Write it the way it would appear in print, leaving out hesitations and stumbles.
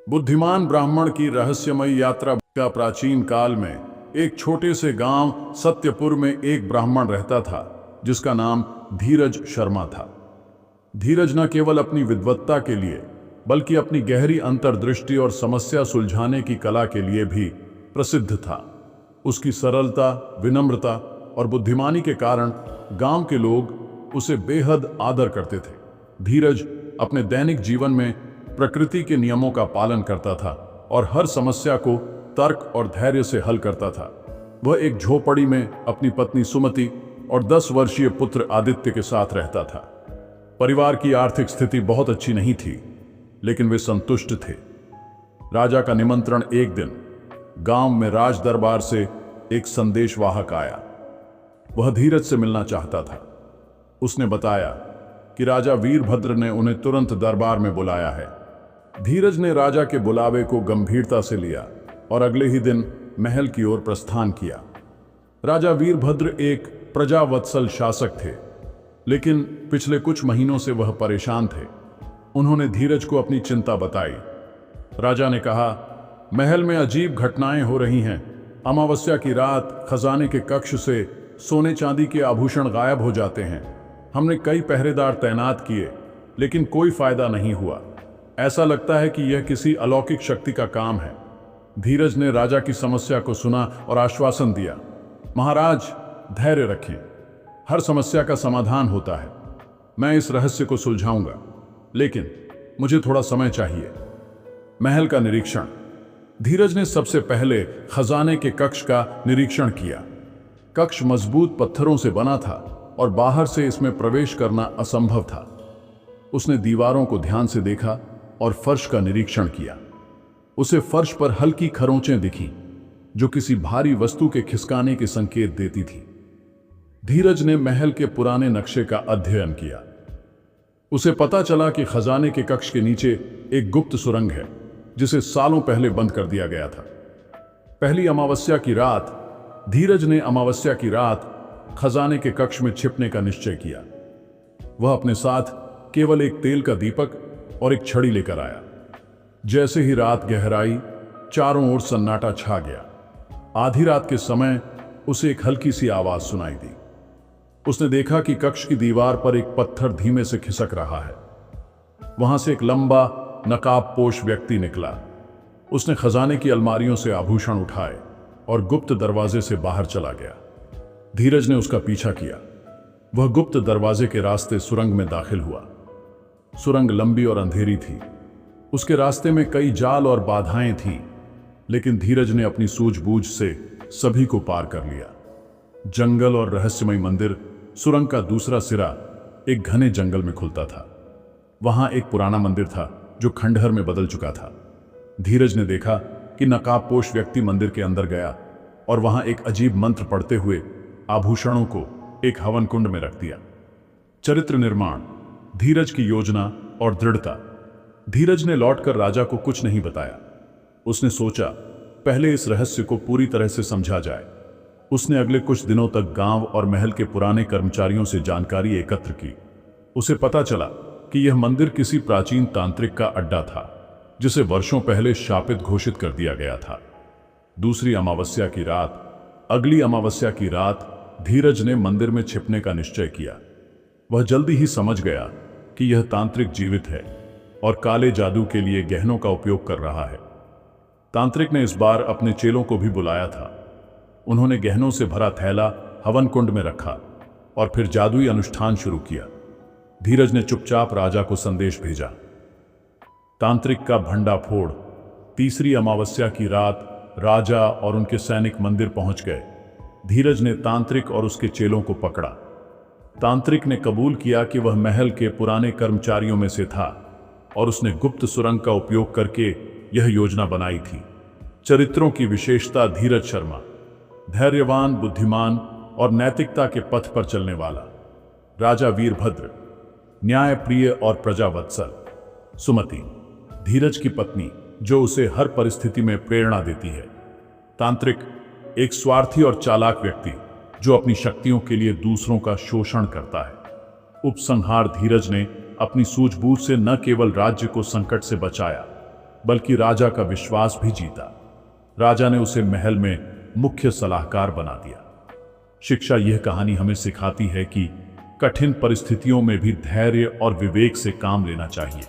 बुद्धिमान ब्राह्मण की रहस्यमयी यात्रा का प्राचीन काल में एक छोटे से गांव सत्यपुर में एक ब्राह्मण रहता था जिसका नाम धीरज शर्मा था। धीरज न केवल अपनी विद्वत्ता के लिए बल्कि अपनी गहरी अंतर्दृष्टि और समस्या सुलझाने की कला के लिए भी प्रसिद्ध था। उसकी सरलता, विनम्रता और बुद्धिमानी के कारण गांव के लोग उसे बेहद आदर करते थे। धीरज अपने दैनिक जीवन में प्रकृति के नियमों का पालन करता था और हर समस्या को तर्क और धैर्य से हल करता था। वह एक झोपड़ी में अपनी पत्नी सुमति और 10 वर्षीय पुत्र आदित्य के साथ रहता था। परिवार की आर्थिक स्थिति बहुत अच्छी नहीं थी, लेकिन वे संतुष्ट थे। राजा का निमंत्रण एक दिन गांव में राज दरबार से एक संदेशवाहक आया। वह धीरज से मिलना चाहता था। उसने बताया कि राजा वीरभद्र ने उन्हें तुरंत दरबार में बुलाया है। धीरज ने राजा के बुलावे को गंभीरता से लिया और अगले ही दिन महल की ओर प्रस्थान किया। राजा वीरभद्र एक प्रजावत्सल शासक थे, लेकिन पिछले कुछ महीनों से वह परेशान थे। उन्होंने धीरज को अपनी चिंता बताई। राजा ने कहा, महल में अजीब घटनाएं हो रही हैं। अमावस्या की रात खजाने के कक्ष से सोने चांदी के आभूषण गायब हो जाते हैं। हमने कई पहरेदार तैनात किए, लेकिन कोई फायदा नहीं हुआ। ऐसा लगता है कि यह किसी अलौकिक शक्ति का काम है। धीरज ने राजा की समस्या को सुना और आश्वासन दिया, महाराज धैर्य रखें, हर समस्या का समाधान होता है। मैं इस रहस्य को सुलझाऊंगा, लेकिन मुझे थोड़ा समय चाहिए। महल का निरीक्षण। धीरज ने सबसे पहले खजाने के कक्ष का निरीक्षण किया। कक्ष मजबूत पत्थरों से बना था और बाहर से इसमें प्रवेश करना असंभव था। उसने दीवारों को ध्यान से देखा और फर्श का निरीक्षण किया। उसे फर्श पर हल्की खरोंचें दिखीं, जो किसी भारी वस्तु के खिसकाने के संकेत देती थी। धीरज ने महल के पुराने नक्शे का अध्ययन किया। उसे पता चला कि खजाने के कक्ष के नीचे एक गुप्त सुरंग है, जिसे सालों पहले बंद कर दिया गया था। पहली अमावस्या की रात धीरज ने अमावस्या की रात खजाने के कक्ष में छिपने का निश्चय किया। वह अपने साथ केवल एक तेल का दीपक और एक छड़ी लेकर आया। जैसे ही रात गहराई, चारों ओर सन्नाटा छा गया। आधी रात के समय उसे एक हल्की सी आवाज सुनाई दी। उसने देखा कि कक्ष की दीवार पर एक पत्थर धीमे से खिसक रहा है। वहां से एक लंबा नकाबपोश व्यक्ति निकला। उसने खजाने की अलमारियों से आभूषण उठाए और गुप्त दरवाजे से बाहर चला गया। धीरज ने उसका पीछा किया। वह गुप्त दरवाजे के रास्ते सुरंग में दाखिल हुआ। सुरंग लंबी और अंधेरी थी। उसके रास्ते में कई जाल और बाधाएं थीं, लेकिन धीरज ने अपनी सूझबूझ से सभी को पार कर लिया। जंगल और रहस्यमय मंदिर। सुरंग का दूसरा सिरा एक घने जंगल में खुलता था। वहां एक पुराना मंदिर था जो खंडहर में बदल चुका था। धीरज ने देखा कि नकाबपोश व्यक्ति मंदिर के अंदर गया और वहां एक अजीब मंत्र पढ़ते हुए आभूषणों को एक हवन कुंड में रख दिया। चरित्र निर्माण। धीरज की योजना और दृढ़ता। धीरज ने लौटकर राजा को कुछ नहीं बताया। उसने सोचा, पहले इस रहस्य को पूरी तरह से समझा जाए। उसने अगले कुछ दिनों तक गांव और महल के पुराने कर्मचारियों से जानकारी एकत्र की। उसे पता चला कि यह मंदिर किसी प्राचीन तांत्रिक का अड्डा था, जिसे वर्षों पहले शापित घोषित कर दिया गया था। दूसरी अमावस्या की रात, अगली अमावस्या की रात धीरज ने मंदिर में छिपने का निश्चय किया। वह जल्दी ही समझ गया कि यह तांत्रिक जीवित है और काले जादू के लिए गहनों का उपयोग कर रहा है। तांत्रिक ने इस बार अपने चेलों को भी बुलाया था। उन्होंने गहनों से भरा थैला हवन कुंड में रखा और फिर जादुई अनुष्ठान शुरू किया। धीरज ने चुपचाप राजा को संदेश भेजा। तांत्रिक का भंडाफोड़। तीसरी अमावस्या की रात राजा और उनके सैनिक मंदिर पहुंच गए। धीरज ने तांत्रिक और उसके चेलों को पकड़ा। तांत्रिक ने कबूल किया कि वह महल के पुराने कर्मचारियों में से था और उसने गुप्त सुरंग का उपयोग करके यह योजना बनाई थी। चरित्रों की विशेषता। धीरज शर्मा धैर्यवान, बुद्धिमान और नैतिकता के पथ पर चलने वाला। राजा वीरभद्र न्यायप्रिय और प्रजावत्सल। सुमति धीरज की पत्नी, जो उसे हर परिस्थिति में प्रेरणा देती है। तांत्रिक एक स्वार्थी और चालाक व्यक्ति, जो अपनी शक्तियों के लिए दूसरों का शोषण करता है। उपसंहार। धीरज ने अपनी सूझबूझ से न केवल राज्य को संकट से बचाया, बल्कि राजा का विश्वास भी जीता। राजा ने उसे महल में मुख्य सलाहकार बना दिया। शिक्षा यह कहानी हमें सिखाती है कि कठिन परिस्थितियों में भी धैर्य और विवेक से काम लेना चाहिए।